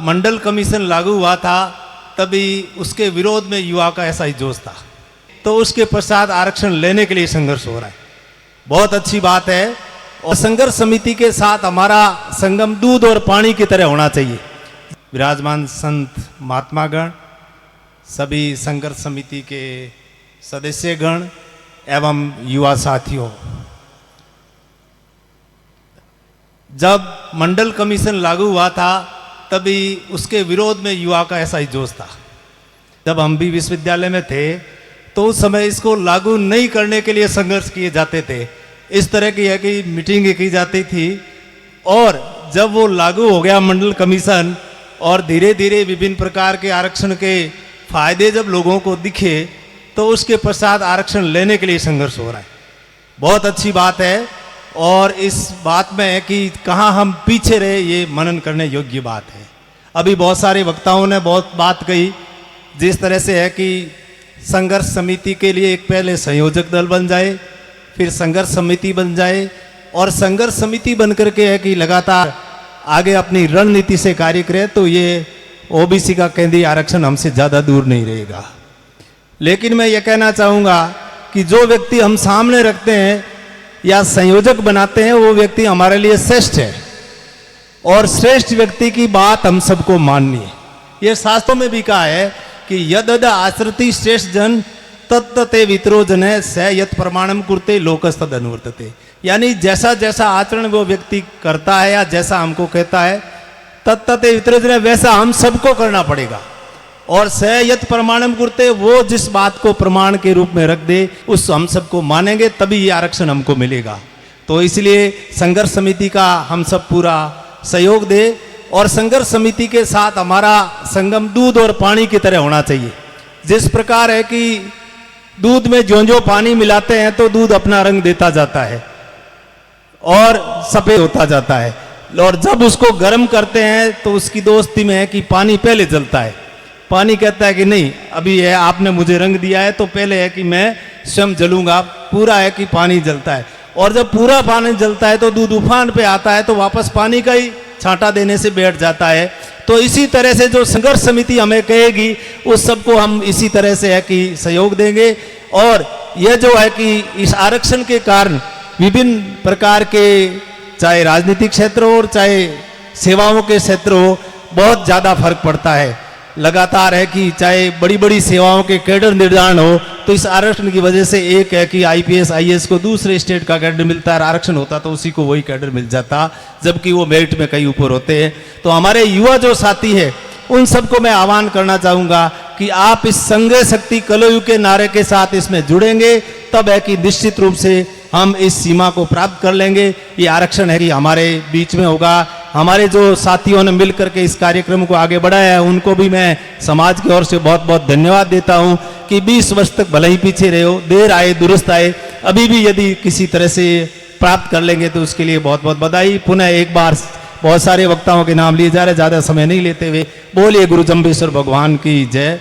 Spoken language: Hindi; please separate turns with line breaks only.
मंडल कमीशन लागू हुआ था तभी उसके विरोध में युवा का ऐसा ही जोश था, तो उसके पश्चात आरक्षण लेने के लिए संघर्ष हो रहा है। बहुत अच्छी बात है और संघर्ष समिति के साथ हमारा संगम दूध और पानी की तरह होना चाहिए। विराजमान संत महात्मागण, सभी संघर्ष समिति के सदस्यगण एवं युवा साथियों, जब मंडल कमीशन लागू हुआ था तभी उसके विरोध में युवा का ऐसा ही जोश था। जब हम भी विश्वविद्यालय में थे तो उस समय इसको लागू नहीं करने के लिए संघर्ष किए जाते थे। इस तरह की है कि मीटिंग की जाती थी और जब वो लागू हो गया मंडल कमीशन और धीरे धीरे विभिन्न प्रकार के आरक्षण के फायदे जब लोगों को दिखे तो उसके पश्चात आरक्षण लेने के लिए संघर्ष हो रहा है। बहुत अच्छी बात है और इस बात में है कि कहाँ हम पीछे रहे, ये मनन करने योग्य बात है। अभी बहुत सारे वक्ताओं ने बहुत बात कही, जिस तरह से है कि संघर्ष समिति के लिए एक पहले संयोजक दल बन जाए, फिर संघर्ष समिति बन जाए और संघर्ष समिति बन करके है कि लगातार आगे अपनी रणनीति से कार्य करे, तो ये ओबीसी का केंद्रीय आरक्षण हमसे ज़्यादा दूर नहीं रहेगा। लेकिन मैं ये कहना चाहूँगा कि जो व्यक्ति हम सामने रखते हैं या संयोजक बनाते हैं वो व्यक्ति हमारे लिए श्रेष्ठ है और श्रेष्ठ व्यक्ति की बात हम सबको माननी है। ये शास्त्रों में भी कहा है कि यद आचरति श्रेष्ठ जन तत्ते वितरो जन स यत प्रमाणम कुरते लोकस्तद अनुवर्तते, यानी जैसा जैसा आचरण वो व्यक्ति करता है या जैसा हमको कहता है तत्ते वितरो जन वैसा हम सबको करना पड़ेगा। और स यत प्रमाणम कुरते, वो जिस बात को प्रमाण के रूप में रख दे उस हम सबको मानेंगे, तभी ये आरक्षण हमको मिलेगा। तो इसलिए संघर्ष समिति का हम सब पूरा सहयोग दे और संघर्ष समिति के साथ हमारा संगम दूध और पानी की तरह होना चाहिए। जिस प्रकार है कि दूध में जो जो पानी मिलाते हैं तो दूध अपना रंग देता जाता है और सफेद होता जाता है, और जब उसको गर्म करते हैं तो उसकी दोस्ती में है कि पानी पहले जलता है। पानी कहता है कि नहीं, अभी है आपने मुझे रंग दिया है तो पहले है कि मैं स्वयं जलूंगा। पूरा है कि पानी जलता है और जब पूरा पानी जलता है तो दूध उफान पे आता है तो वापस पानी का ही छांटा देने से बैठ जाता है। तो इसी तरह से जो संघर्ष समिति हमें कहेगी उस सबको हम इसी तरह से है कि सहयोग देंगे। और यह जो है कि इस आरक्षण के कारण विभिन्न प्रकार के चाहे राजनीतिक क्षेत्र हो चाहे सेवाओं के क्षेत्र हो बहुत ज़्यादा फर्क पड़ता है। लगातार है कि चाहे बड़ी बड़ी सेवाओं के कैडर निर्धारण हो तो इस आरक्षण की वजह से एक है कि आईपीएस आईएएस को दूसरे स्टेट का कैडर मिलता है, आरक्षण होता तो उसी को वही कैडर मिल जाता, जबकि वो मेरिट में कहीं ऊपर होते हैं। तो हमारे युवा जो साथी है उन सबको मैं आह्वान करना चाहूँगा कि आप इस संघ शक्ति कलयुग के नारे के साथ इसमें जुड़ेंगे, तब है कि निश्चित रूप से हम इस सीमा को प्राप्त कर लेंगे। ये आरक्षण है कि हमारे बीच में होगा। हमारे जो साथियों ने मिल करके इस कार्यक्रम को आगे बढ़ाया है उनको भी मैं समाज की ओर से बहुत बहुत धन्यवाद देता हूं कि 20 वर्ष तक भले ही पीछे रहे हो, देर आए दुरुस्त आए, अभी भी यदि किसी तरह से प्राप्त कर लेंगे तो उसके लिए बहुत बहुत बधाई। पुनः एक बार बहुत सारे वक्ताओं के नाम लिए जा रहे, ज़्यादा समय नहीं लेते हुए बोलिए गुरु जम्बेश्वर भगवान की जय।